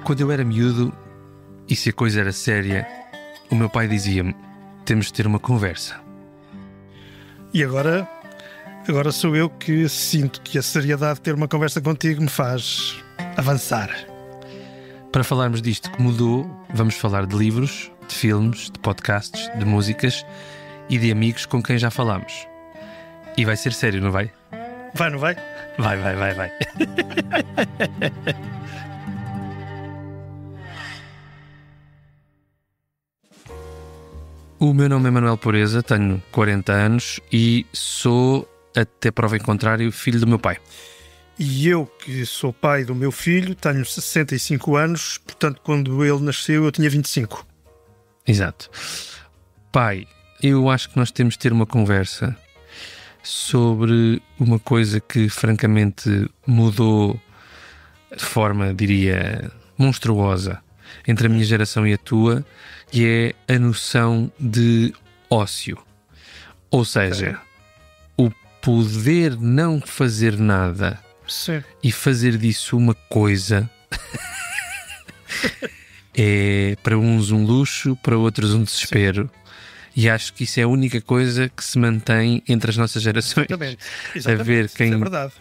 Quando eu era miúdo, e se a coisa era séria, o meu pai dizia-me: temos de ter uma conversa. E agora sou eu que sinto que a seriedade de ter uma conversa contigo me faz avançar. Para falarmos disto que mudou, vamos falar de livros, de filmes, de podcasts, de músicas e de amigos com quem já falámos. E vai ser sério, não vai? Vai, não vai? Vai. O meu nome é Manuel Pureza, tenho 40 anos e sou, até prova em contrário, filho do meu pai. E eu, que sou pai do meu filho, tenho 65 anos, portanto, quando ele nasceu, eu tinha 25. Exato. Pai, eu acho que nós temos de ter uma conversa sobre uma coisa que, francamente, mudou de forma, diria, monstruosa entre a minha geração e a tua, e é a noção de ócio. Ou seja, o poder não fazer nada. Sim. E fazer disso uma coisa é para uns um luxo, para outros um desespero. Sim. E acho que isso é a única coisa que se mantém entre as nossas gerações. Exatamente. A ver quem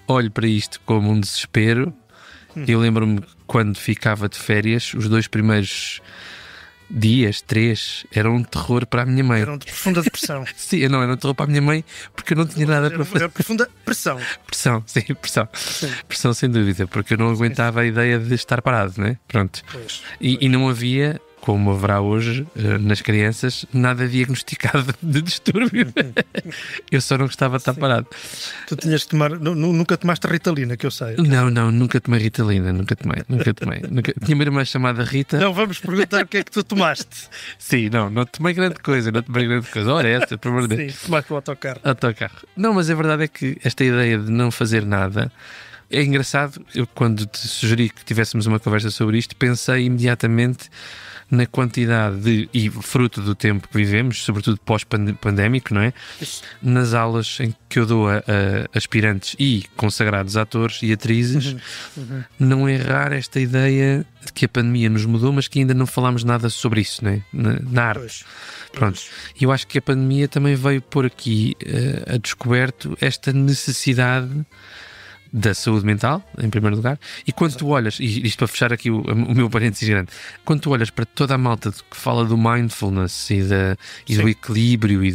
olhe para isto como um desespero. Eu lembro-me quando ficava de férias, os 2 primeiros dias, 3, eram um terror para a minha mãe. Eram de profunda depressão. Sim, não, era um terror para a minha mãe porque eu não tinha nada para fazer. Era profunda pressão. Pressão. Sim. Pressão sem dúvida, porque eu não aguentava a ideia de estar parado, não é? Pronto. Pois. E não havia, como haverá hoje nas crianças, nada diagnosticado de distúrbio. Eu só não gostava de estar parado. Tu tinhas de tomar, nunca tomaste Ritalina, que eu sei. Não, nunca tomei Ritalina, nunca tomei. Tinha uma irmã chamada Rita. Não, vamos perguntar o que é que tu tomaste. Sim, não tomei grande coisa. Olha essa, por amor de Deus. Sim, tomaste o autocarro. Não, mas a verdade é que esta ideia de não fazer nada é engraçado. Eu, quando te sugeri que tivéssemos uma conversa sobre isto, pensei imediatamente na quantidade e fruto do tempo que vivemos, sobretudo pós-pandémico, não é? Isso. Nas aulas em que eu dou a aspirantes e consagrados atores e atrizes, não é rara esta ideia de que a pandemia nos mudou, mas que ainda não falámos nada sobre isso, não é? Na arte. Pois. Pronto. E eu acho que a pandemia também veio pôr aqui a descoberto esta necessidade da saúde mental, em primeiro lugar, e quando tu olhas, e isto para fechar aqui o meu parênteses grande, quando tu olhas para toda a malta que fala do mindfulness e do equilíbrio e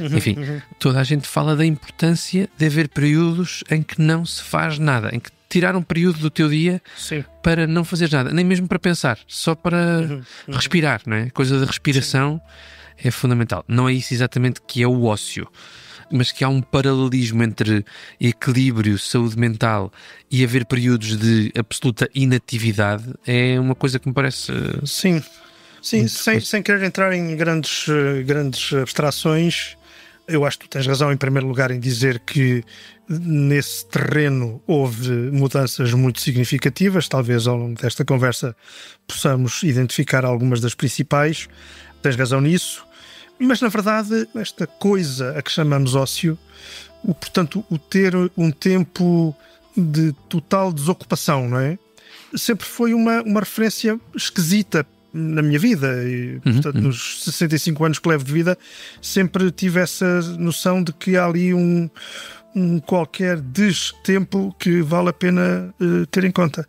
enfim, toda a gente fala da importância de haver períodos em que não se faz nada, em que tirar um período do teu dia para não fazer nada, nem mesmo para pensar, só para respirar, não é? A coisa da respiração é fundamental. Não é isso exatamente que é o ócio, mas que há um paralelismo entre equilíbrio, saúde mental e haver períodos de absoluta inatividade é uma coisa que me parece... Sim, sem querer entrar em grandes abstrações, eu acho que tu tens razão em primeiro lugar em dizer que nesse terreno houve mudanças muito significativas. Talvez ao longo desta conversa possamos identificar algumas das principais. Tens razão nisso. Mas, na verdade, esta coisa a que chamamos ócio, portanto, o ter um tempo de total desocupação, não é? Sempre foi uma referência esquisita na minha vida. E, portanto, nos 65 anos que levo de vida, sempre tive essa noção de que há ali um qualquer destempo que vale a pena ter em conta.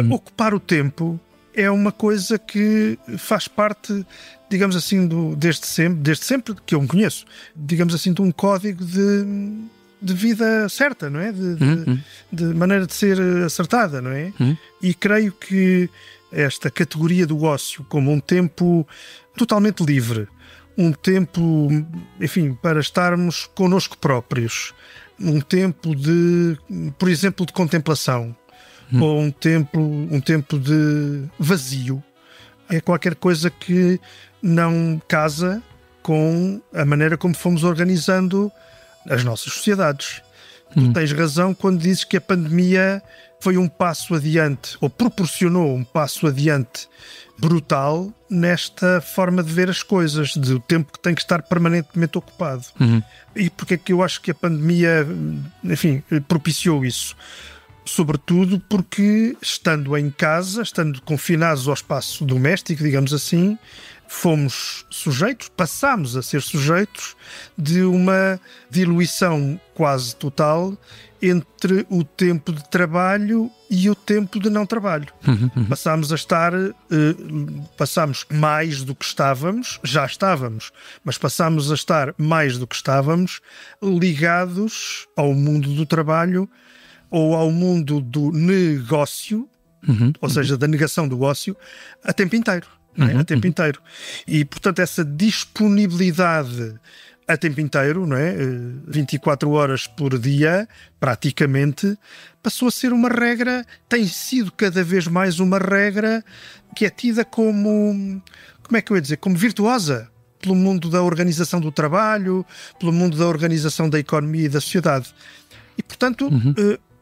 Ocupar o tempo é uma coisa que faz parte, digamos assim, desde sempre que eu me conheço, digamos assim, de um código de vida certa, não é? De maneira de ser acertada, não é? E creio que esta categoria do ócio como um tempo totalmente livre, um tempo, enfim, para estarmos connosco próprios, um tempo por exemplo, de contemplação, ou um tempo de vazio, é qualquer coisa que não casa com a maneira como fomos organizando as nossas sociedades. Tu tens razão quando dizes que a pandemia foi um passo adiante, ou proporcionou um passo adiante brutal nesta forma de ver as coisas, do tempo que tem que estar permanentemente ocupado. E porque é que eu acho que a pandemia, enfim, propiciou isso? sobretudo porque, estando em casa, estando confinados ao espaço doméstico, digamos assim, passámos a ser sujeitos de uma diluição quase total entre o tempo de trabalho e o tempo de não trabalho. Passámos mais do que estávamos, já estávamos, mas passámos a estar mais do que estávamos ligados ao mundo do trabalho ou ao mundo do negócio, ou seja, da negação do ócio, a tempo inteiro. A tempo inteiro. E, portanto, essa disponibilidade a tempo inteiro, não é? 24 horas por dia, praticamente, passou a ser uma regra, tem sido cada vez mais uma regra que é tida como é que eu ia dizer? Como virtuosa pelo mundo da organização do trabalho, pelo mundo da organização da economia e da sociedade. E, portanto,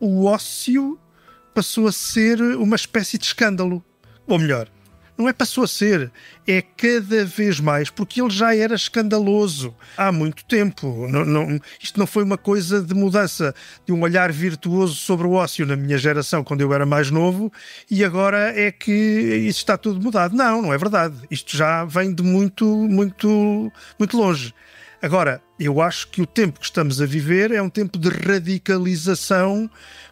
o ócio passou a ser uma espécie de escândalo. Ou melhor, não é passou a ser, é cada vez mais, porque ele já era escandaloso há muito tempo. Isto não foi uma coisa de mudança, de um olhar virtuoso sobre o ócio na minha geração, quando eu era mais novo, e agora é que isso está tudo mudado. Não é verdade. Isto já vem de muito, muito, muito longe. Agora, eu acho que o tempo que estamos a viver é um tempo de radicalização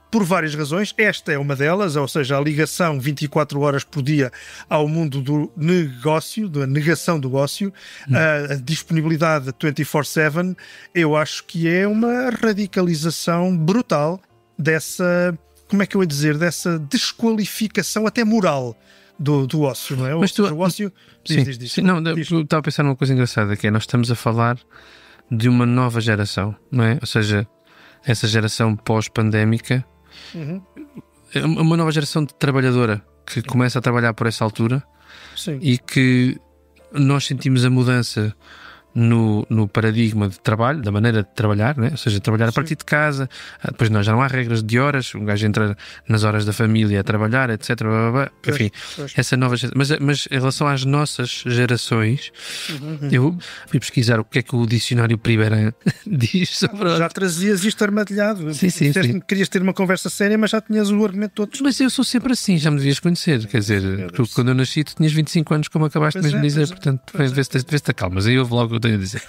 por várias razões. Esta é uma delas, ou seja, a ligação 24 horas por dia ao mundo do negócio, da negação do ócio, a disponibilidade 24/7, eu acho que é uma radicalização brutal dessa, como é que eu ia dizer, dessa desqualificação até moral do ócio, não é? Mas o ócio... Diz. Não, eu estava a pensar numa coisa engraçada, que é, nós estamos a falar de uma nova geração, não é? Ou seja, essa geração pós-pandémica, uma nova geração de trabalhadora que começa a trabalhar por essa altura. Sim. E que nós sentimos a mudança no paradigma de trabalho, da maneira de trabalhar, né? Ou seja, trabalhar a partir de casa. Depois já não há regras de horas, um gajo entra nas horas da família a trabalhar, etc. Enfim, essa nova geração. Mas em relação às nossas gerações, eu fui pesquisar o que é que o dicionário Priberan diz sobre... Já trazias isto armadilhado. Sim. Querias ter uma conversa séria, mas já tinhas o argumento todo. Mas eu sou sempre assim, já me devias conhecer. Quer dizer, quando eu nasci, tu tinhas 25 anos, como acabaste mesmo de dizer. Portanto, vê se te acalmas. Aí houve logo o que eu tenho a dizer.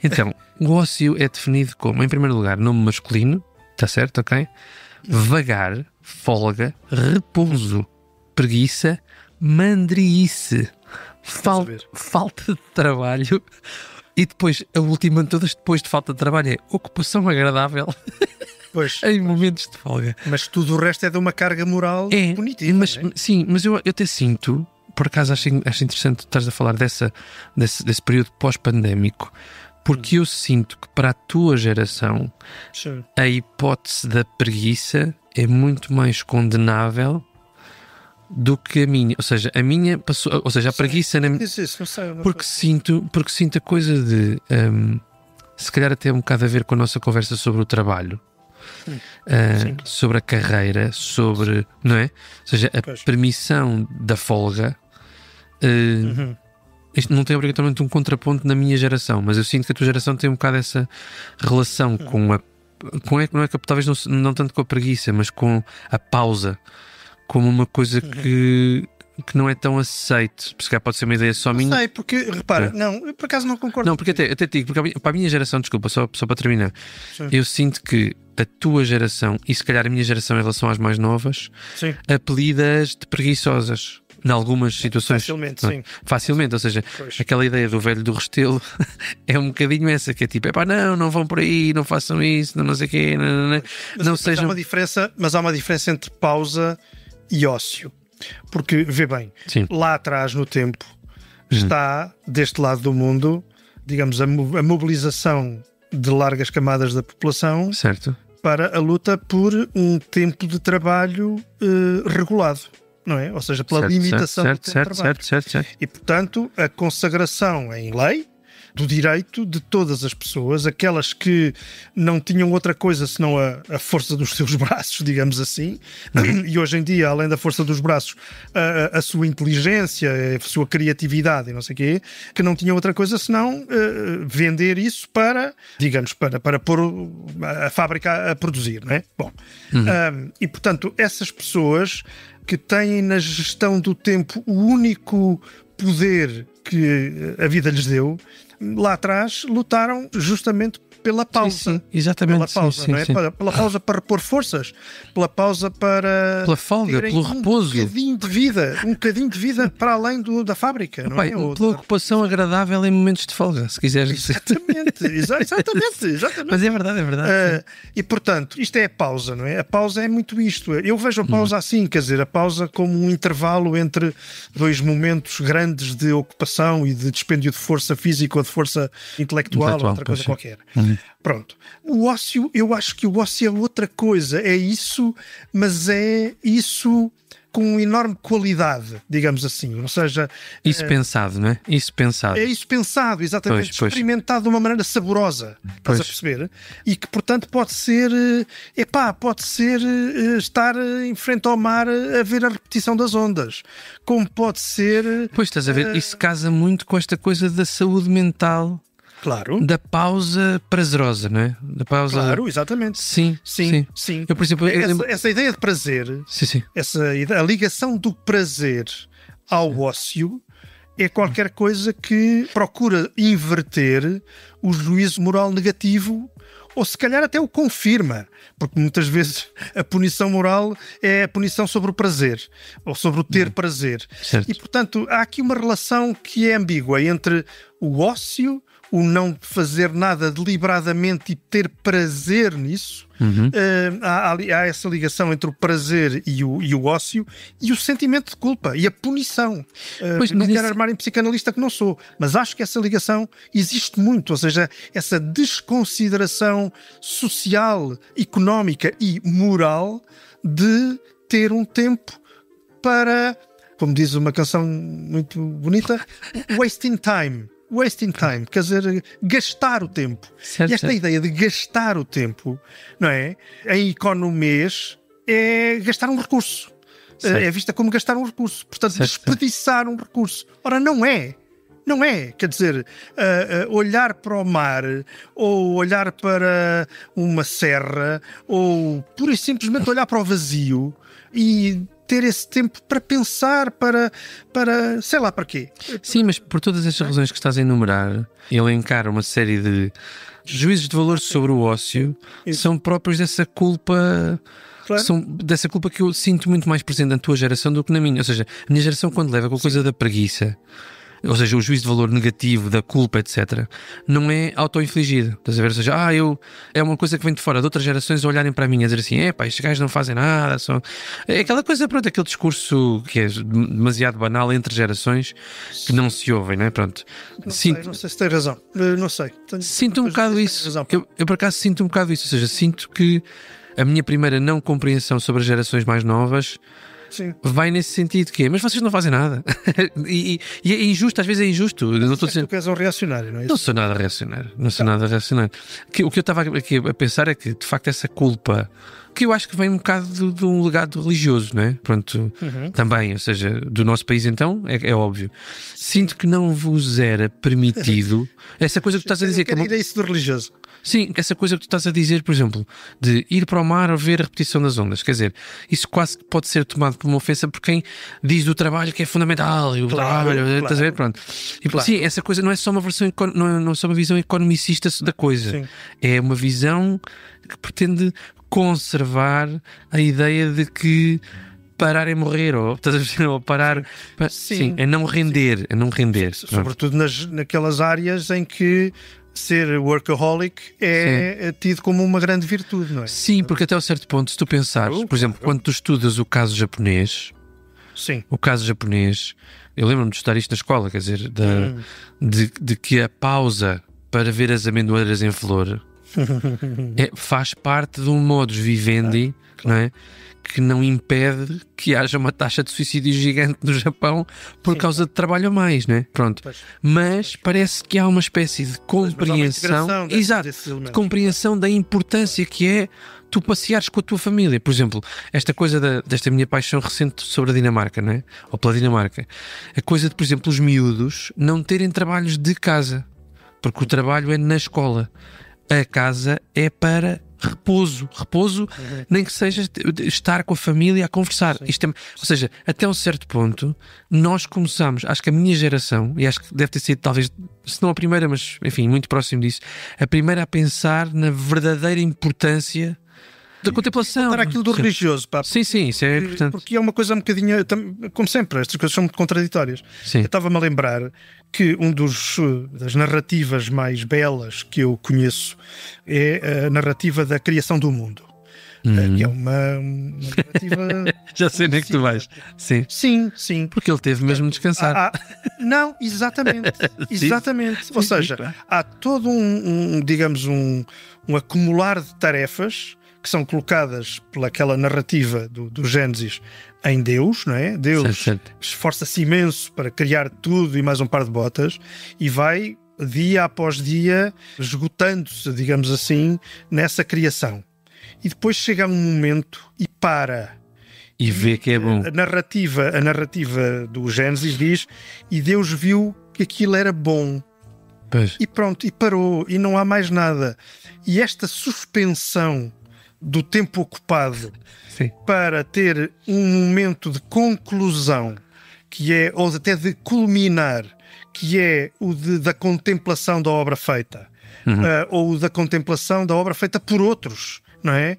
Então, o ócio é definido como, em primeiro lugar, nome masculino, está certo, ok? Vagar, folga, repouso, preguiça, mandriice, falta de trabalho. E depois, a última de todas, depois de falta de trabalho, é ocupação agradável. Pois, em momentos de folga. Mas tudo o resto é de uma carga moral punitiva. Sim, mas eu até sinto, por acaso acho interessante estás a falar desse período pós-pandémico, porque eu sinto que para a tua geração a hipótese da preguiça é muito mais condenável do que a minha. Ou seja, a minha passou, ou seja, a preguiça na minha... Porque sinto a coisa de se calhar até um bocado a ver com a nossa conversa sobre o trabalho. Sobre a carreira, sobre, não é? Ou seja, a permissão da folga. Isto não tem obrigatoriamente um contraponto na minha geração, mas eu sinto que a tua geração tem um bocado essa relação com talvez não tanto com a preguiça, mas com a pausa, como uma coisa que não é tão aceite. Se calhar pode ser uma ideia só minha. Não sei, porque, repara, não, eu por acaso não concordo. Não, porque até digo, porque para a minha geração, desculpa, só para terminar, eu sinto que a tua geração, e se calhar a minha geração em relação às mais novas, apelidas de preguiçosas. Em algumas situações. Facilmente, ou seja, aquela ideia do velho do Restelo é um bocadinho essa, que é tipo, não vão por aí, não façam isso, não sei o quê, não sejam... Mas há uma diferença entre pausa e ócio. Porque, vê bem, lá atrás no tempo está, deste lado do mundo, digamos, a mobilização de largas camadas da população, certo, para a luta por um tempo de trabalho regulado. Não é? Ou seja, pela limitação do tempo de trabalho. Certo. E, portanto, a consagração em lei do direito de todas as pessoas, aquelas que não tinham outra coisa senão a força dos seus braços, digamos assim, e hoje em dia, além da força dos braços, a sua inteligência, a sua criatividade e não sei o quê, que não tinham outra coisa senão vender isso para, digamos, para pôr a fábrica a produzir, não é? Bom, e portanto, essas pessoas que têm na gestão do tempo o único poder que a vida lhes deu, lá atrás lutaram justamente pela pausa. Sim, exatamente. Pela pausa, não é? Pela pausa para repor forças, pela pausa para... Pela folga, pelo repouso. Um bocadinho de vida para além da fábrica, não é? Pela ocupação agradável em momentos de folga, se quiseres dizer. Exatamente. Mas é verdade. E portanto, isto é a pausa, não é? A pausa é muito isto. Eu vejo a pausa assim, quer dizer, a pausa como um intervalo entre dois momentos grandes de ocupação e de dispêndio de força física ou de força intelectual ou outra coisa qualquer. Pronto. O ócio, eu acho que o ócio é outra coisa. É isso, mas é isso com enorme qualidade, digamos assim. Ou seja... Isso pensado, não é? Isso pensado. É isso pensado, exatamente. Pois. Experimentado de uma maneira saborosa. Estás a perceber? E que, portanto, pode ser estar em frente ao mar a ver a repetição das ondas. Como pode ser... Pois, estás a ver? Isso casa muito com esta coisa da saúde mental. Claro. Da pausa prazerosa, não é? Da pausa... Claro, exatamente. Sim. Eu, por exemplo... Essa ideia de prazer, a ligação do prazer ao ócio é qualquer coisa que procura inverter o juízo moral negativo ou se calhar até o confirma, porque muitas vezes a punição moral é a punição sobre o prazer, ou sobre o ter prazer. Certo. E, portanto, há aqui uma relação que é ambígua entre o ócio, o não fazer nada deliberadamente e ter prazer nisso. Há essa ligação entre o prazer e o ócio e o sentimento de culpa e a punição. Não quero armar em psicanalista que não sou, mas acho que essa ligação existe muito, ou seja, essa desconsideração social, económica e moral de ter um tempo para, como diz uma canção muito bonita, wasting time, quer dizer, gastar o tempo. Certo, e esta ideia de gastar o tempo, não é? Em economês é gastar um recurso. É vista como gastar um recurso. Portanto, desperdiçar um recurso. Ora, não é. Não é. Quer dizer, olhar para o mar ou olhar para uma serra ou pura e simplesmente olhar para o vazio e ter esse tempo para pensar, para sei lá para quê. Sim, mas por todas estas razões que estás a enumerar, elencar uma série de juízos de valor sobre o ócio são próprios dessa culpa. Claro. São dessa culpa que eu sinto muito mais presente na tua geração do que na minha. Ou seja, a minha geração, quando leva com a coisa da preguiça, ou seja, o juízo de valor negativo, da culpa, etc., não é auto-infligido. Estás a ver? Ou seja, é uma coisa que vem de fora de outras gerações a olharem para mim e a dizer assim, estes gajos não fazem nada. É aquela coisa, pronto, aquele discurso que é demasiado banal entre gerações que não se ouvem, não é? Pronto. Não sei se tem razão. Não sei. Sinto um bocado isso. Eu, por acaso, sinto um bocado isso. Ou seja, sinto que a minha primeira não compreensão sobre as gerações mais novas vai nesse sentido que mas vocês não fazem nada. e é injusto, às vezes é injusto. Não estou dizendo... Tu és um reacionário, não é isso? Não sou nada reacionário. O que eu estava aqui a pensar é que, de facto, essa culpa, que eu acho que vem um bocado de um legado religioso, não é? Pronto, também, ou seja, do nosso país então, é óbvio. Sinto que não vos era permitido essa coisa que tu estás a dizer. É isso do religioso. Sim, essa coisa que tu estás a dizer, por exemplo, de ir para o mar ou ver a repetição das ondas. Quer dizer, isso quase que pode ser tomado por uma ofensa por quem diz do trabalho que é fundamental. E o trabalho, estás a ver? Pronto. E, sim, essa coisa não é só uma versão, não é só uma visão economicista da coisa. Sim. É uma visão que pretende conservar a ideia de que parar é morrer, ou parar... Sim, é não render. É não render. Sobretudo naquelas áreas em que ser workaholic é tido como uma grande virtude, não é? Sim, porque até a certo ponto, se tu pensares, por exemplo, quando tu estudas o caso japonês, eu lembro-me de estudar isto na escola, quer dizer, de que a pausa para ver as amendoeiras em flor Faz parte de um modus vivendi, não é? Que não impede que haja uma taxa de suicídio gigante no Japão por causa de trabalho a mais, não é? Pronto. Mas parece que há uma espécie de compreensão, de compreensão da importância que é tu passeares com a tua família. Por exemplo, esta coisa desta minha paixão recente sobre a Dinamarca, não é? Ou pela Dinamarca. A coisa de, por exemplo, os miúdos não terem trabalhos de casa, porque o trabalho é na escola. A casa é para repouso, nem que seja estar com a família a conversar. Ou seja, até um certo ponto nós começamos, acho que a minha geração, e acho que deve ter sido talvez, se não a primeira, mas enfim, muito próximo disso, a primeira a pensar na verdadeira importância da contemplação. Para aquilo do religioso, pá. Sim, isso é importante. Porque é uma coisa um bocadinho, como sempre, estas coisas são muito contraditórias. Sim. Eu estava-me a lembrar que das narrativas mais belas que eu conheço é a narrativa da criação do mundo. Que é uma narrativa... Já sei nem que tu vais. Sim. Porque ele teve mesmo de descansar. Não, exatamente. Ou seja, há todo digamos, um acumular de tarefas que são colocadas pelaquela narrativa do Gênesis em Deus, não é? Deus esforça-se imenso para criar tudo e mais um par de botas e vai, dia após dia, esgotando-se, digamos assim, nessa criação. E depois chega um momento e para. E vê que é bom. A narrativa do Gênesis diz: e Deus viu que aquilo era bom. Pois. E pronto, e parou, e não há mais nada. E esta suspensão do tempo ocupado para ter um momento de conclusão, que é, ou até de culminar, que é o da contemplação da obra feita, ou da contemplação da obra feita por outros, não é?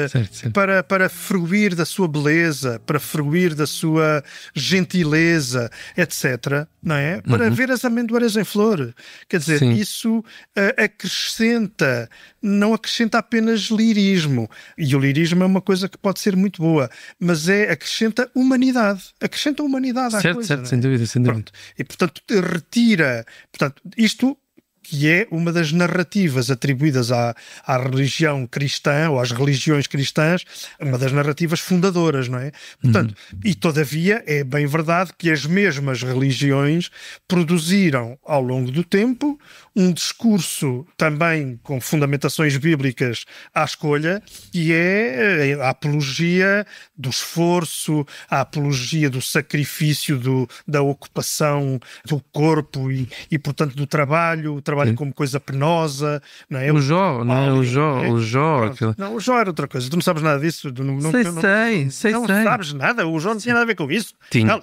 Certo. Para fruir da sua beleza, para fruir da sua gentileza, etc., não é? Para ver as amendoeiras em flor. Quer dizer, isso não acrescenta apenas lirismo. E o lirismo é uma coisa que pode ser muito boa, mas acrescenta humanidade. Acrescenta humanidade à coisa. Certo, sem dúvida. Pronto. E, portanto, retira... Portanto, isto... que é uma das narrativas atribuídas à religião cristã, ou às religiões cristãs, uma das narrativas fundadoras, não é? Portanto, e todavia é bem verdade que as mesmas religiões produziram ao longo do tempo um discurso também com fundamentações bíblicas à escolha, que é a apologia do esforço, a apologia do sacrifício, da ocupação do corpo e portanto, do trabalho como coisa penosa, não é? O Jó, não é? O Jó. Não, o Jó era outra coisa. Tu não sabes nada disso. Sei. Não sabes nada. O Jó não tinha nada a ver com isso. Tinha.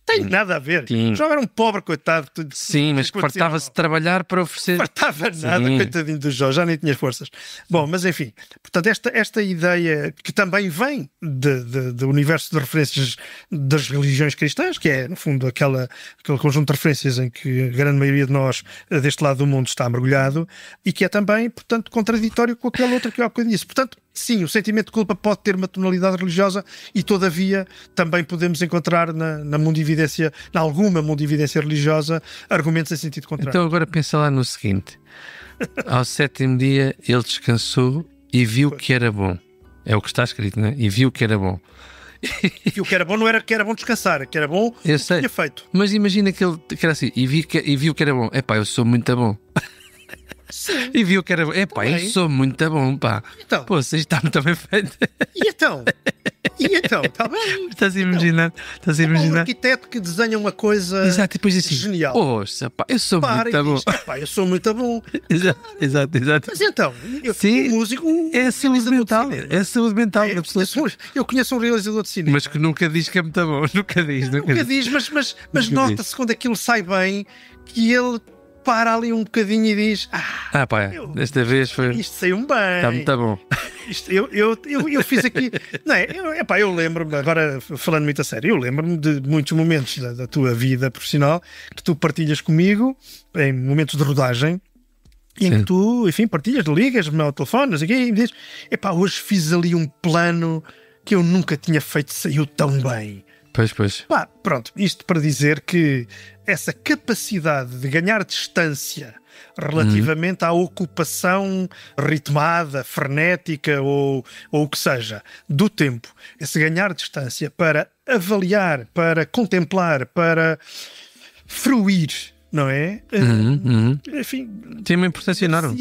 Tem nada a ver. O Jó era um pobre, coitado. Sim, mas fartava-se de trabalhar para oferecer... Fartava nada, coitadinho do Jó. Já nem tinha forças. Bom, mas enfim. Portanto, esta ideia que também vem do universo de referências das religiões cristãs, que é, no fundo, aquele conjunto de referências em que a grande maioria de nós, deste lado do mundo, está mergulhado, e que é também, portanto, contraditório com aquela outra que eu há bocadinho disse. Portanto, sim, o sentimento de culpa pode ter uma tonalidade religiosa e, todavia, também podemos encontrar na mundividência, em alguma mundividência religiosa, argumentos em sentido contrário. Então agora pensa lá no seguinte. Ao 7º dia ele descansou e viu que era bom. É o que está escrito, não é? E viu que era bom. E o que era bom não era que era bom descansar, que era bom eu sei. Tinha feito. Mas imagina que era assim, e viu que era bom. Epá, eu sou muito bom. Sim. E viu que era bom. Epá, eu sou muito bom, pá. Então. Pô, você está muito bem feito. E então? Está bem. Estás a imaginar? Um arquiteto que desenha uma coisa assim, genial. Poxa, pá, eu sou muito bom. Pá, eu sou muito bom. Exato. Mas então, sim, o músico é saúde mental. É saúde mental. Eu conheço um realizador de cinema. Mas que nunca diz que é muito bom. Nunca diz, mas nota-se quando aquilo sai bem que ele para ali um bocadinho e diz: pá, desta vez foi. Isto saiu-me bem. Está muito bom. Eu fiz aqui. Não é? Eu lembro-me, agora falando muito a sério, eu lembro-me de muitos momentos da tua vida profissional que tu partilhas comigo, em momentos de rodagem, em que tu, enfim, partilhas, ligas-me ao telefone, não sei o quê, e me dizes: hoje fiz ali um plano que eu nunca tinha feito, saiu tão bem. Pois. Pronto, isto para dizer que essa capacidade de ganhar distância relativamente à ocupação ritmada, frenética ou o que seja, do tempo. Esse ganhar distância para avaliar, para contemplar, para fruir, não é? Enfim, tem uma importância enorme.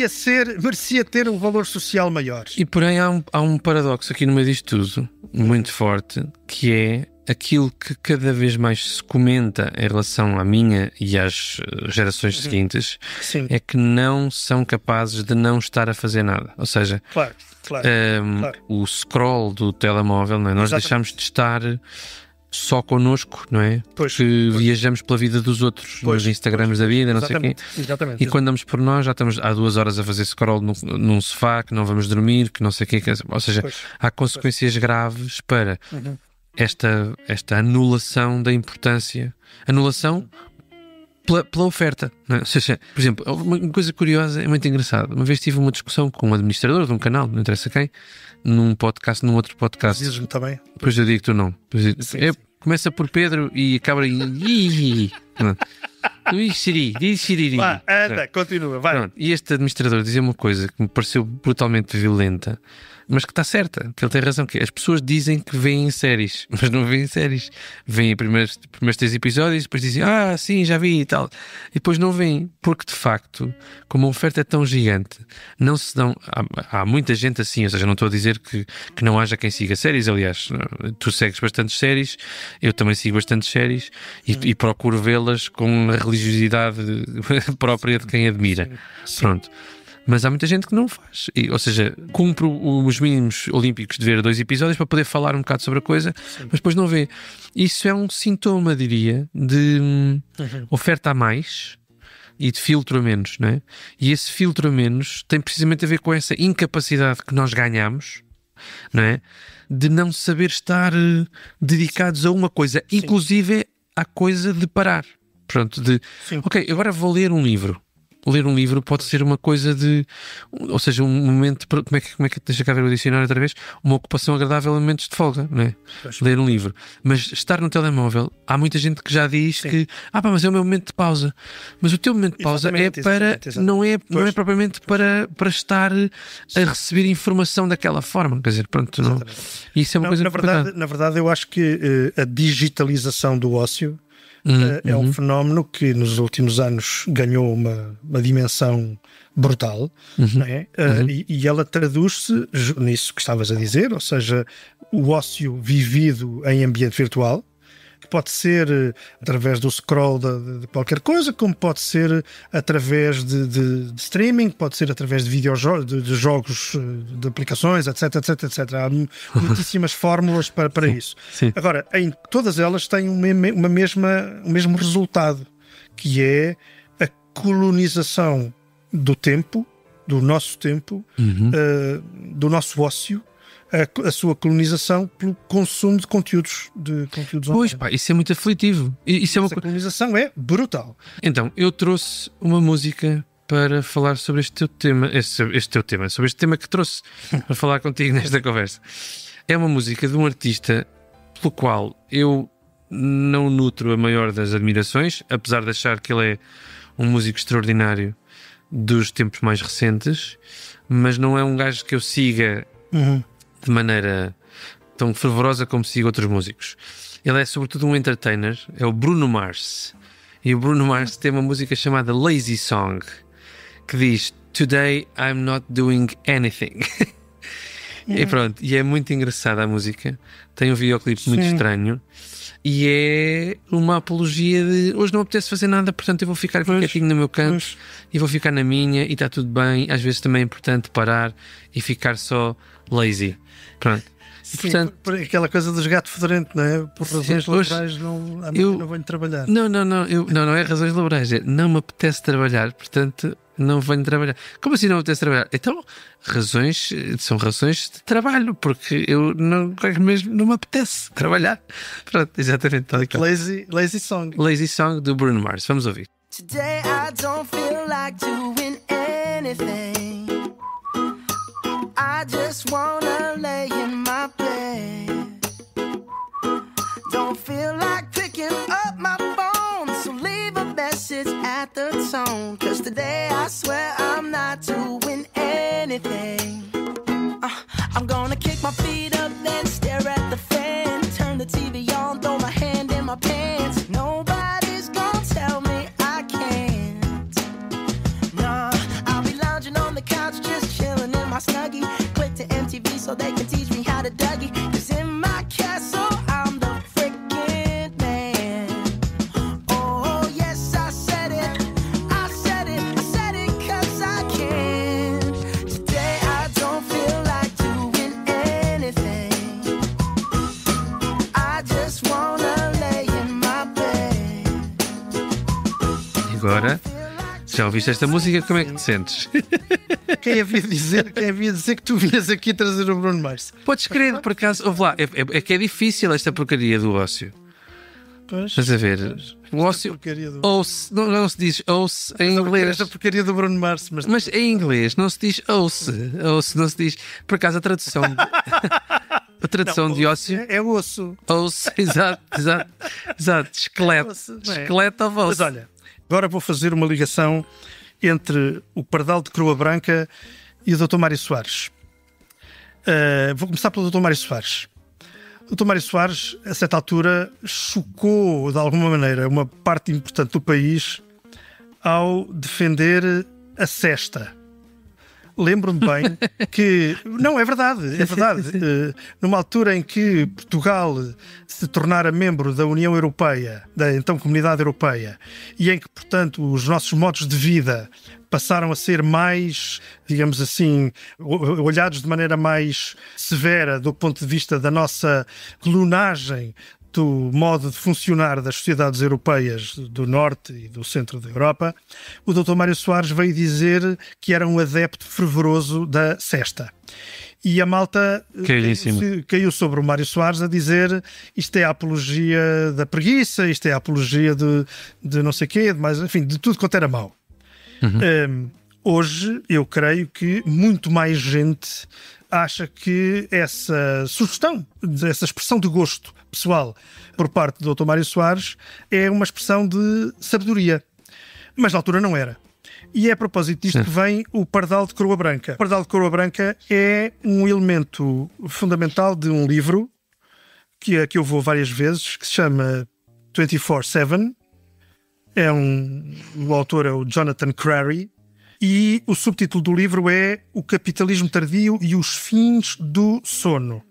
Merecia ter um valor social maior. E porém há um paradoxo aqui no meio disto tudo, muito forte, que é aquilo que cada vez mais se comenta em relação à minha e às gerações seguintes. Sim. É que não são capazes de não estar a fazer nada. Ou seja, claro. O scroll do telemóvel, não é? Nós deixamos de estar só connosco, não é? Porque viajamos pela vida dos outros, nos Instagrams da vida, não sei o quê. E quando damos por nós, já estamos há 2 horas a fazer scroll num sofá, que não vamos dormir, que não sei o quê. Ou seja, há consequências graves para esta anulação da importância. Anulação pela oferta, não é? Ou seja, por exemplo, uma coisa curiosa, é muito engraçado. Uma vez tive uma discussão com um administrador de um canal, não interessa quem, num outro podcast. Dizes-me também. Depois eu digo tu não. Começa por Pedro e acaba em anda, continua, vai. Pronto. E este administrador dizia uma coisa que me pareceu brutalmente violenta, mas que está certa, que ele tem razão, que as pessoas dizem que veem séries, mas não veem séries. Veem primeiros 3 episódios, depois dizem, sim, já vi e tal. E depois não veem, porque de facto, como a oferta é tão gigante, não se dão... Há muita gente assim, ou seja, não estou a dizer que não haja quem siga séries, aliás, tu segues bastantes séries, eu também sigo bastantes séries e procuro vê-las com a religiosidade própria de quem admira. Sim. Pronto. Mas há muita gente que não faz. Ou seja, cumpre os mínimos olímpicos de ver 2 episódios para poder falar um bocado sobre a coisa, mas depois não vê. Isso é um sintoma, diria, de oferta a mais e de filtro a menos, não é? E esse filtro a menos tem precisamente a ver com essa incapacidade que nós ganhamos, não é? De não saber estar dedicados a uma coisa, inclusive à coisa de parar. Pronto, ok, agora vou ler um livro. Ler um livro pode ser uma coisa de... Ou seja, um momento... Como é que deixa cá ver o dicionário outra vez? Uma ocupação agradável em momentos de folga, não é? Ler um livro. Mas estar no telemóvel, há muita gente que já diz que... mas é o meu momento de pausa. Mas o teu momento de pausa não é propriamente para estar a receber informação daquela forma. Quer dizer, pronto, não... Isso é uma coisa... Na verdade, eu acho que a digitalização do ócio é um fenómeno que nos últimos anos ganhou uma dimensão brutal, não é? E ela traduz-se nisso que estavas a dizer, ou seja, o ócio vivido em ambiente virtual, que pode ser através do scroll de qualquer coisa, como pode ser através de streaming, pode ser através de videojogos, de jogos, de aplicações, etc. Há muitíssimas fórmulas para isso. Sim. Agora, todas elas têm o mesmo resultado, que é a colonização do tempo, do nosso tempo, do nosso ócio, a sua colonização pelo consumo de conteúdos Pois pá, isso é muito aflitivo. Essa colonização é brutal. Então, eu trouxe uma música para falar sobre este teu tema, sobre este tema que trouxe para falar contigo nesta conversa. É uma música de um artista pelo qual eu não nutro a maior das admirações, apesar de achar que ele é um músico extraordinário dos tempos mais recentes, mas não é um gajo que eu siga de maneira tão fervorosa como sigo outros músicos. Ele é sobretudo um entertainer, é o Bruno Mars. E o Bruno Mars tem uma música chamada Lazy Song, que diz Today I'm not doing anything. E pronto, e é muito engraçada a música. Tem um videoclipe muito estranho. E é uma apologia de hoje não apetece fazer nada, portanto eu vou ficar aqui quietinho no meu canto e vou ficar na minha e está tudo bem. Às vezes também é importante parar e ficar só lazy. Pronto. Sim, portanto, por aquela coisa dos gatos fedorentos, não é? Por razões laborais não venho trabalhar. Não é razões laborais, não me apetece trabalhar, portanto não venho trabalhar. Como assim não me apetece trabalhar? Então, são razões de trabalho, porque eu não me apetece trabalhar. Pronto, exatamente. Lazy Song. Lazy Song do Bruno Mars. Vamos ouvir. Today I don't feel like doing anything. I just wanna lay in my bed. Don't feel like picking up my phone, so leave a message at the song, 'cause today I swear I'm not doing anything. I'm gonna kick my feet up, then stare at the fan, turn the TV on, throw my hand in my pants. Nobody's gonna tell me I can't. Nah, I'll be lounging on the couch, just chilling in my Snuggie. Click to MTV so they can teach me how to Dougie. 'Cause in my castle I'm the freaking man. Oh yes, I said it, I said it, I said it 'cause I can. Today I don't feel like doing anything. I just wanna lay in my bed. E agora, já ouviste esta música? Como é que te sentes? Quem havia de dizer que tu vinhas aqui trazer o Bruno Mars? Podes crer, por acaso, ouve lá, é que é difícil esta porcaria do ócio. Pois, Estás a ver? O ócio, porcaria do... ouce, não se diz ouce em inglês. Esta porcaria do Bruno Mars, Mas em inglês não se diz ouce, não se diz. Por acaso a tradução de ócio é osso. ouce, exato, esqueleto, Osso, não é? esqueleto of Mas osso. olha, agora vou fazer uma ligação entre o Pardal de Coroa Branca e o Dr. Mário Soares. Vou começar pelo Dr. Mário Soares. O Dr. Mário Soares, a certa altura, chocou de alguma maneira uma parte importante do país ao defender a cesta. Lembro-me bem que... Não, é verdade. Numa altura em que Portugal se tornara membro da União Europeia, da então Comunidade Europeia, e em que, portanto, os nossos modos de vida passaram a ser mais, digamos assim, olhados de maneira mais severa do ponto de vista da nossa clonagem do modo de funcionar das sociedades europeias do norte e do centro da Europa, o Dr. Mário Soares veio dizer que era um adepto fervoroso da cesta. E a malta caiu sobre o Mário Soares a dizer isto é a apologia da preguiça, isto é a apologia de não sei quê, enfim, de tudo quanto era mau. Hoje, eu creio que muito mais gente acha que essa sugestão, essa expressão de gosto pessoal por parte do Dr. Mário Soares é uma expressão de sabedoria. Mas na altura não era. E é a propósito disto que vem o Pardal de Coroa Branca. O Pardal de Coroa Branca é um elemento fundamental de um livro que eu vou várias vezes, que se chama 24/7. O autor é o Jonathan Crary. E o subtítulo do livro é O Capitalismo Tardio e os Fins do Sono.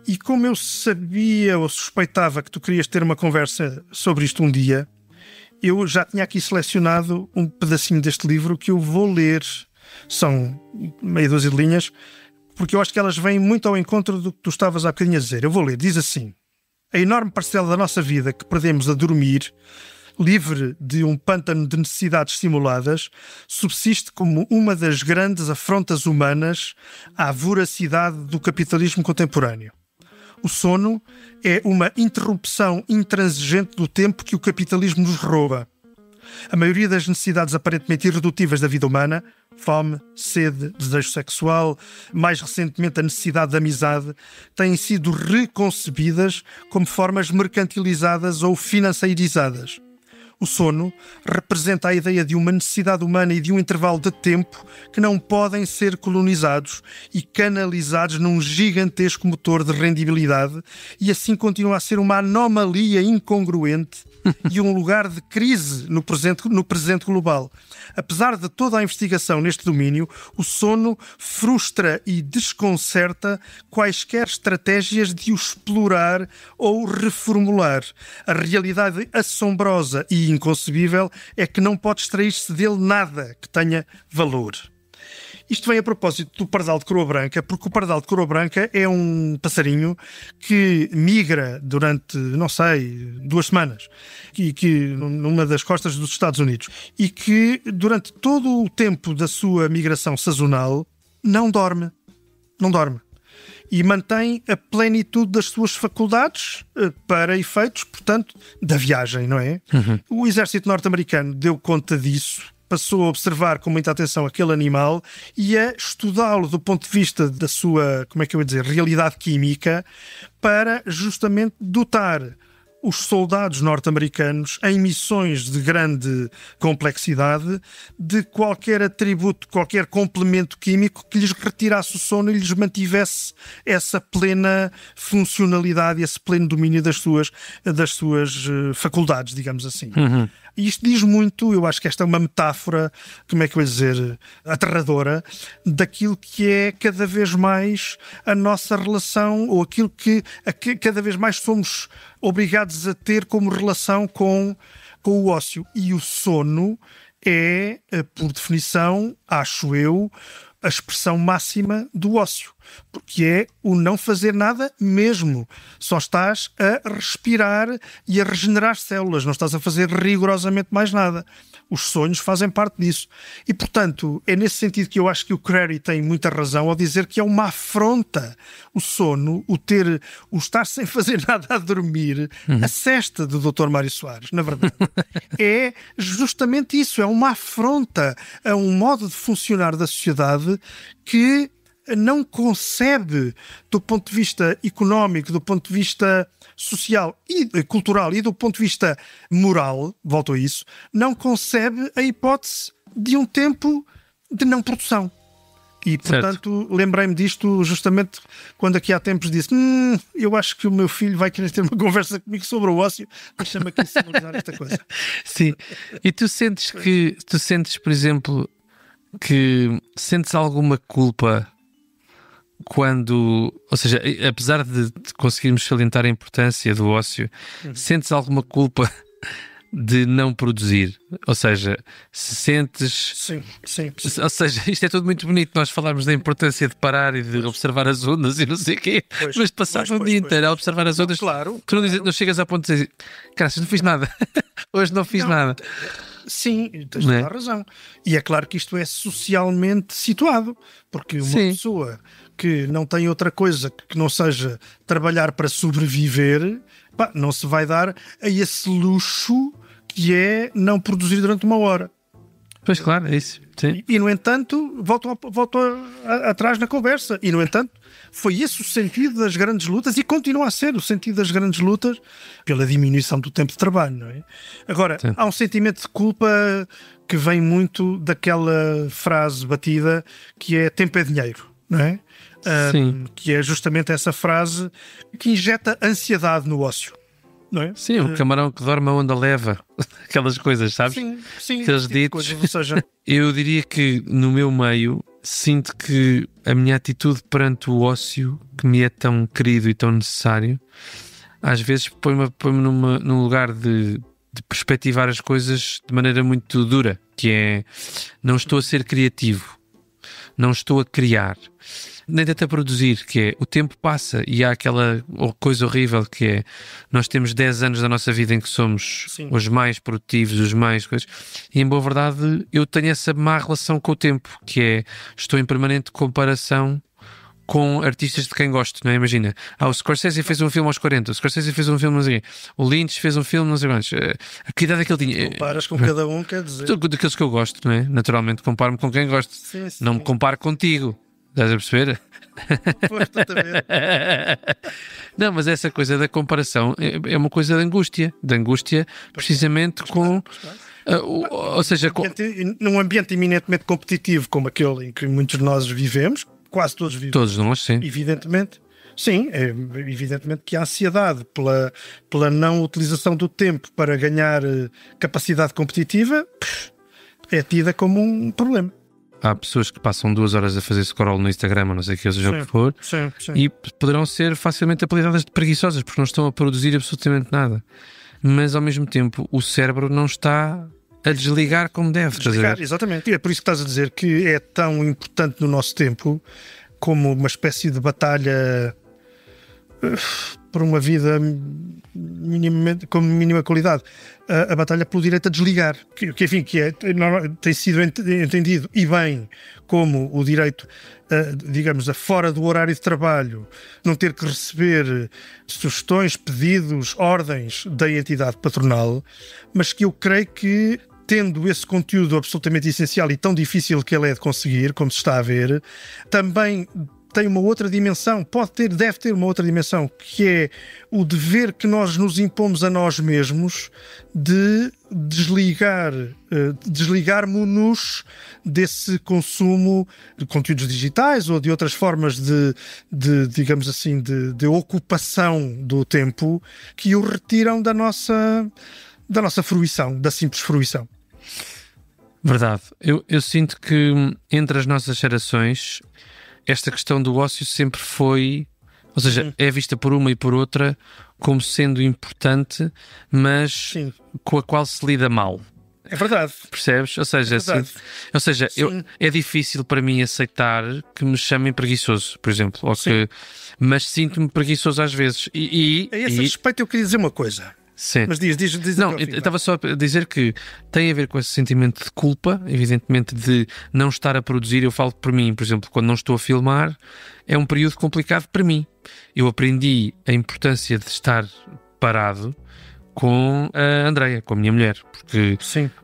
E como eu sabia ou suspeitava que tu querias ter uma conversa sobre isto um dia, eu já tinha aqui selecionado um pedacinho deste livro que eu vou ler. São meia dúzia de linhas, porque eu acho que elas vêm muito ao encontro do que tu estavas há bocadinho a dizer. Eu vou ler. Diz assim: a enorme parcela da nossa vida que perdemos a dormir, livre de um pântano de necessidades simuladas, subsiste como uma das grandes afrontas humanas à voracidade do capitalismo contemporâneo. O sono é uma interrupção intransigente do tempo que o capitalismo nos rouba. A maioria das necessidades aparentemente irredutíveis da vida humana, fome, sede, desejo sexual, mais recentemente a necessidade de amizade, têm sido reconcebidas como formas mercantilizadas ou financeirizadas. O sono representa a ideia de uma necessidade humana e de um intervalo de tempo que não podem ser colonizados e canalizados num gigantesco motor de rendibilidade, e assim continua a ser uma anomalia incongruente e um lugar de crise no presente global. Apesar de toda a investigação neste domínio, o sono frustra e desconcerta quaisquer estratégias de o explorar ou reformular. A realidade assombrosa e inconcebível é que não pode extrair-se dele nada que tenha valor. Isto vem a propósito do Pardal de Coroa Branca, porque o Pardal de Coroa Branca é um passarinho que migra durante, 2 semanas, numa das costas dos Estados Unidos, e que durante todo o tempo da sua migração sazonal não dorme. E mantém a plenitude das suas faculdades para efeitos, portanto, da viagem, não é? O exército norte-americano deu conta disso, passou a observar com muita atenção aquele animal e a estudá-lo do ponto de vista da sua, realidade química, para justamente dotar os soldados norte-americanos em missões de grande complexidade de qualquer atributo, qualquer complemento químico que lhes retirasse o sono e lhes mantivesse essa plena funcionalidade, esse pleno domínio das suas faculdades, digamos assim. E isto diz muito, eu acho que esta é uma metáfora, como é que eu ia dizer, aterradora, daquilo que é cada vez mais a nossa relação, ou aquilo que cada vez mais somos obrigados a ter como relação com o ócio. E o sono é, por definição, acho eu, a expressão máxima do ócio, porque é o não fazer nada mesmo. Só estás a respirar e a regenerar células, não estás a fazer rigorosamente mais nada. Os sonhos fazem parte disso. E, portanto, é nesse sentido que eu acho que o Crary tem muita razão ao dizer que é uma afronta o sono, o estar sem fazer nada a dormir, a sesta do Dr. Mário Soares, na verdade. É justamente isso, é uma afronta a um modo de funcionar da sociedade que não concebe, do ponto de vista económico, do ponto de vista social e cultural e do ponto de vista moral, volto a isso, não concebe a hipótese de um tempo de não produção. E, portanto, lembrei-me disto justamente quando aqui há tempos disse eu acho que o meu filho vai querer ter uma conversa comigo sobre o ócio, deixa-me aqui simbolizar esta coisa. Sim. E tu sentes, por exemplo, que sentes alguma culpa quando, ou seja, apesar de conseguirmos salientar a importância do ócio, sentes alguma culpa de não produzir? Ou seja, se sentes... Sim. Ou seja, isto é tudo muito bonito, nós falarmos da importância de parar e de observar as ondas e não sei o quê, mas de passar um dia inteiro a observar as ondas, claro, tu não chegas ao ponto de dizer, cara, não fiz nada, hoje não fiz nada. Sim, tens toda a razão. E é claro que isto é socialmente situado, porque uma pessoa que não tem outra coisa que não seja trabalhar para sobreviver, não se vai dar a esse luxo que é não produzir durante uma hora. Pois claro, é isso. Sim. E no entanto, volto atrás na conversa, e no entanto foi esse o sentido das grandes lutas e continua a ser o sentido das grandes lutas pela diminuição do tempo de trabalho, não é? Agora, há um sentimento de culpa que vem muito daquela frase batida que é tempo é dinheiro, não é? Que é justamente essa frase que injeta ansiedade no ócio. Não é? Sim, o camarão que dorme a onda leva, aquelas coisas, sabes? Sim, aqueles ditos. Coisas, ou seja... Eu diria que no meu meio sinto que a minha atitude perante o ócio, que me é tão querido e tão necessário, às vezes põe-me num lugar de perspectivar as coisas de maneira muito dura, que é, não estou a ser criativo, não estou a criar, nem tanto a produzir, que é, o tempo passa e há aquela coisa horrível que é, nós temos 10 anos da nossa vida em que somos os mais produtivos, os mais coisas, e em boa verdade eu tenho essa má relação com o tempo, que é, estou em permanente comparação com artistas de quem gosto, não é? Imagina, o Scorsese fez um filme aos 40, o Scorsese fez um filme, não sei quê, o Lynch fez um filme, não sei quantos, a que idade é que ele tinha? Comparas com cada um, quer dizer... Daqueles que eu gosto, não é? Naturalmente comparo-me com quem gosto, não me comparo contigo. Estás a perceber? Pois, não, mas essa coisa da comparação é uma coisa de angústia precisamente com... ou seja... Num ambiente eminentemente competitivo como aquele em que muitos de nós vivemos, quase todos vivemos. Todos nós, sim. Evidentemente. Sim, é evidentemente que a ansiedade pela não utilização do tempo para ganhar capacidade competitiva é tida como um problema. Há pessoas que passam 2 horas a fazer scroll no Instagram, ou não sei o que, seja o que for, e poderão ser facilmente apelidadas de preguiçosas, porque não estão a produzir absolutamente nada. Mas, ao mesmo tempo, o cérebro não está a desligar como deve. Exatamente. E é por isso que estás a dizer que é tão importante no nosso tempo como uma espécie de batalha por uma vida com mínima qualidade, a batalha pelo direito a desligar, que tem sido entendido e bem como o direito, digamos, a fora do horário de trabalho, não ter que receber sugestões, pedidos, ordens da entidade patronal, mas que eu creio que, tendo esse conteúdo absolutamente essencial e tão difícil que ele é de conseguir, como se está a ver, também tem uma outra dimensão, deve ter uma outra dimensão, que é o dever que nós nos impomos a nós mesmos de desligarmos-nos desse consumo de conteúdos digitais ou de outras formas digamos assim, de ocupação do tempo que o retiram da nossa fruição, da simples fruição. Verdade. Eu sinto que entre as nossas gerações esta questão do ócio sempre foi, ou seja, é vista por uma e por outra como sendo importante, mas com a qual se lida mal. É verdade. Percebes? Ou seja, é difícil para mim aceitar que me chamem preguiçoso, por exemplo, mas sinto-me preguiçoso às vezes. A esse respeito eu queria dizer uma coisa. Sim. Mas diz não, eu estava só a dizer que tem a ver com esse sentimento de culpa, evidentemente, de não estar a produzir. Eu falo por mim, por exemplo, quando não estou a filmar, é um período complicado para mim. Eu aprendi a importância de estar parado com a Andreia, com a minha mulher,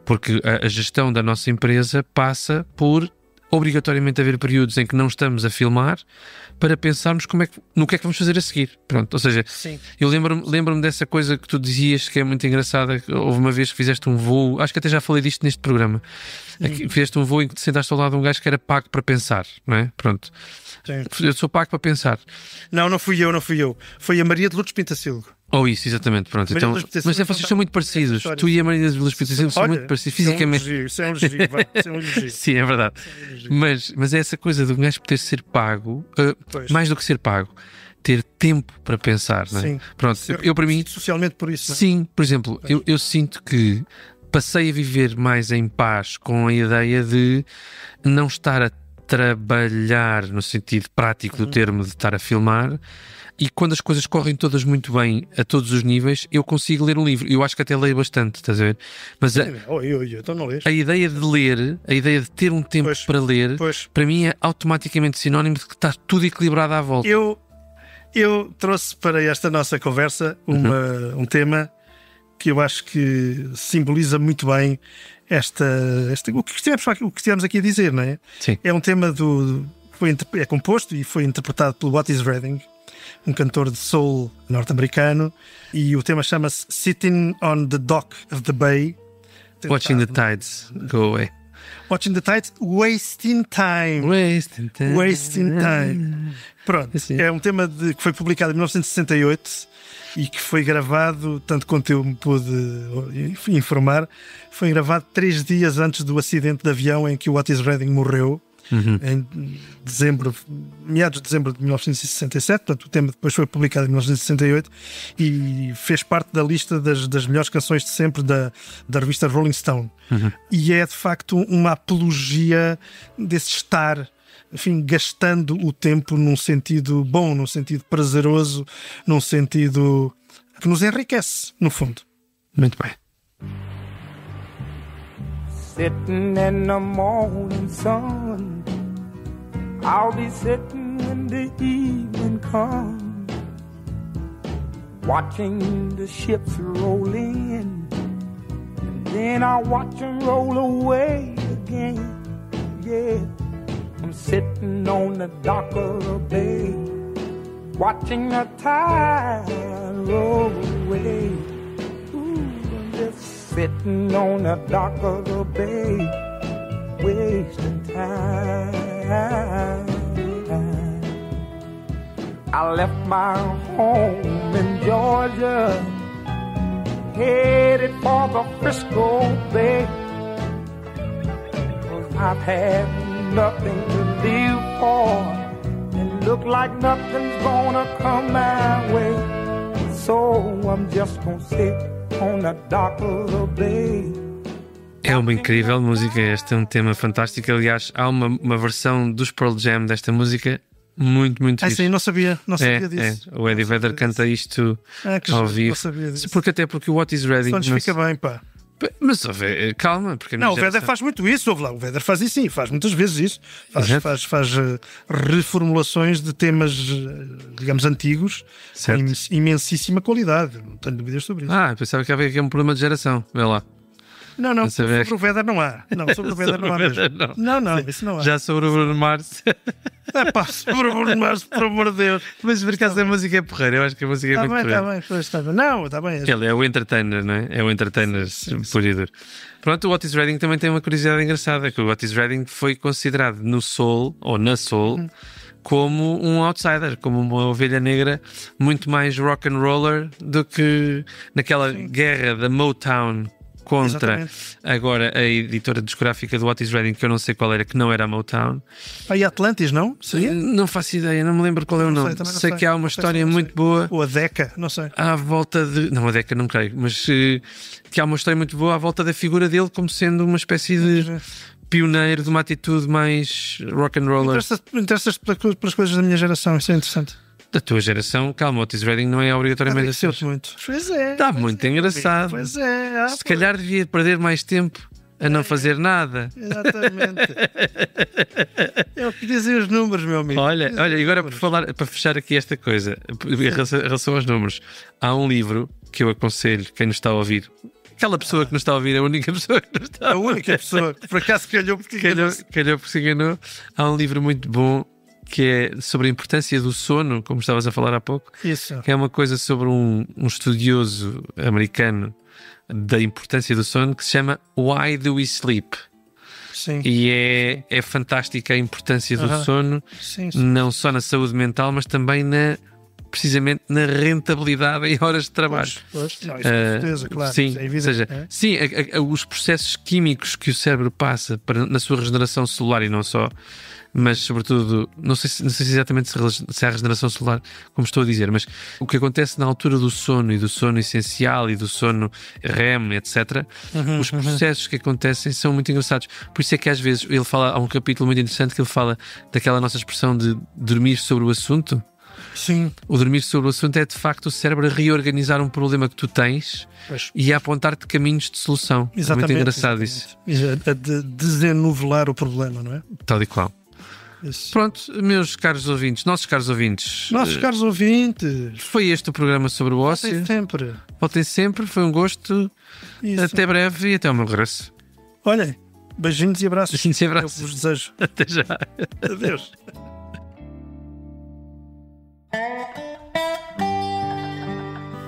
porque a gestão da nossa empresa passa por obrigatoriamente haver períodos em que não estamos a filmar para pensarmos no que é que vamos fazer a seguir. Pronto, ou seja, eu lembro-me dessa coisa que tu dizias que é muito engraçada. Houve uma vez que fizeste um voo, acho que até já falei disto neste programa, fizeste um voo em que te sentaste ao lado de um gajo que era pago para pensar, não é? Pronto. Sim. Eu sou pago para pensar. Não fui eu. Foi a Maria de Lourdes Pintacilgo. Isso, exatamente, pronto. Então, mas vocês são muito parecidos. Tu e a Maria de Lourdes Pintacilgo são muito parecidos fisicamente. Isso é um elogio. Sim, é verdade. Mas é essa coisa de um gajo poder ser pago, mais do que ser pago, ter tempo para pensar, não é? Sim. Pronto, eu para mim... Socialmente por isso, não é? Sim, por exemplo, eu sinto que passei a viver mais em paz com a ideia de não estar a trabalhar no sentido prático do termo de estar a filmar. E quando as coisas correm todas muito bem a todos os níveis, eu consigo ler um livro. Eu acho que até leio bastante, estás a ver? Mas então não lês. A ideia de ler, a ideia de ter um tempo para ler, para mim é automaticamente sinónimo de que está tudo equilibrado à volta. Eu trouxe para esta nossa conversa um tema que eu acho que simboliza muito bem o que estivemos aqui a dizer, não é? Sim. É um tema é composto e foi interpretado pelo Otis Redding, um cantor de soul norte-americano, e o tema chama-se Sitting on the Dock of the Bay. Watching the tides go away. Watching the tides, wasting time. Pronto, é um tema que foi publicado em 1968 e que foi gravado, tanto quanto eu me pude informar, foi gravado 3 dias antes do acidente de avião em que o Otis Redding morreu. Em meados de dezembro de 1967, portanto o tema depois foi publicado em 1968 e fez parte da lista das melhores canções de sempre da revista Rolling Stone. E é de facto uma apologia desse estar, enfim, gastando o tempo num sentido bom, num sentido prazeroso, num sentido que nos enriquece, no fundo. Muito bem. Sitting in the morning sun, I'll be sitting when the evening comes, watching the ships roll in, and then I'll watch them roll away again. Yeah, I'm sitting on the dock of the bay, watching the tide roll away. Ooh, I'm just sitting on the dock of the bay, wasting time. I left my home in Georgia, headed for the Frisco Bay, 'cause I've had nothing to live for, and look like nothing's gonna come my way. So I'm just gonna sit on the dock of the bay. É uma incrível música esta, é um tema fantástico. Aliás, há uma versão dos Pearl Jam desta música muito fixe. Sim, não sabia disso. O Eddie Vedder canta isto ao vivo. Não sabia disso. Porque o Otis Redding... Só nos fica bem, pá. Mas calma, porque não, o Vedder faz muito isso, ouve lá, o Vedder faz isso sim, faz muitas vezes isso, faz reformulações de temas, digamos, antigos, certo, com imensíssima qualidade, não tenho dúvidas sobre isso. Pensava que havia aqui um problema de geração, vê lá. Não, sobre o Vedder não há. Não, sobre o Vedder não há mesmo. Não, isso não há. Já sobre o Bruno Mars. Sobre o Bruno Mars, por amor de Deus. Mas por acaso a música é porreira, eu acho que a música é muito porreira. Está bem. Não, está bem. Ele é o entertainer, não é? É o entertainer puro e duro. Pronto, o Otis Redding também tem uma curiosidade engraçada, que o Otis Redding foi considerado no soul, ou na soul, como um outsider, como uma ovelha negra muito mais rock and roller do que naquela guerra da Motown contra agora a editora discográfica do Otis Redding, que eu não sei qual era, que não era a Motown. E Atlantis, não? Seria? Não faço ideia, não me lembro qual é o nome. Sei que há uma história muito boa. Ou a Decca, não sei. À volta de... Não, a Decca não creio, mas que há uma história muito boa à volta da figura dele como sendo uma espécie de pioneiro de uma atitude mais rock and roller. Interessas pelas coisas da minha geração, isso é interessante. Da tua geração, calma, Otis Redding não é obrigatoriamente assim. Muito. Pois é. Está muito engraçado. Pois é. Se calhar devia perder mais tempo a não fazer nada. Exatamente. É o que dizem os números, meu amigo. Olha, e agora para fechar aqui esta coisa, em relação aos números, há um livro que eu aconselho quem nos está a ouvir. Aquela pessoa que nos está a ouvir é a única pessoa que nos está a ouvir. A única pessoa que por acaso calhou porque se enganou. Há um livro muito bom que é sobre a importância do sono, como estavas a falar há pouco. Isso. Que é uma coisa sobre um estudioso americano da importância do sono que se chama Why Do We Sleep? Sim. E é fantástica a importância do sono, não só na saúde mental, mas também precisamente na rentabilidade em horas de trabalho. Pois. Não, isso com certeza, claro. Sim, é evidente, os processos químicos que o cérebro passa na sua regeneração celular e não só, mas sobretudo, não sei se exatamente se há regeneração celular, como estou a dizer, mas o que acontece na altura do sono e do sono essencial e do sono REM, etc., os processos que acontecem são muito engraçados. Por isso é que às vezes ele fala, há um capítulo muito interessante que ele fala daquela nossa expressão de dormir sobre o assunto. Sim. O dormir sobre o assunto é de facto o cérebro a reorganizar um problema que tu tens e a apontar-te caminhos de solução. Exatamente, é muito engraçado isso. A desenuvelar o problema, não é? Tal e qual. Isso. Pronto, nossos caros ouvintes, foi este o programa sobre o ócio. Voltem sempre, foi um gosto. Isso. Até breve e até o meu regresso. Olhem, beijinhos e abraços. Beijinhos e abraços. Eu vos desejo. Até já. Adeus.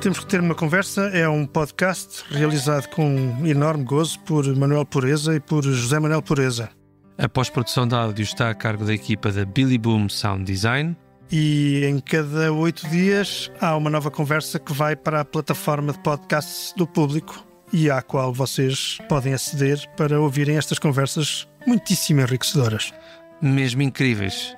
Temos que ter uma conversa. É um podcast realizado com enorme gozo por Manuel Pureza e por José Manuel Pureza. A pós-produção de áudio está a cargo da equipa da Billy Boom Sound Design. E em cada 8 dias há uma nova conversa que vai para a plataforma de podcasts do Público e à qual vocês podem aceder para ouvirem estas conversas muitíssimo enriquecedoras. Mesmo incríveis.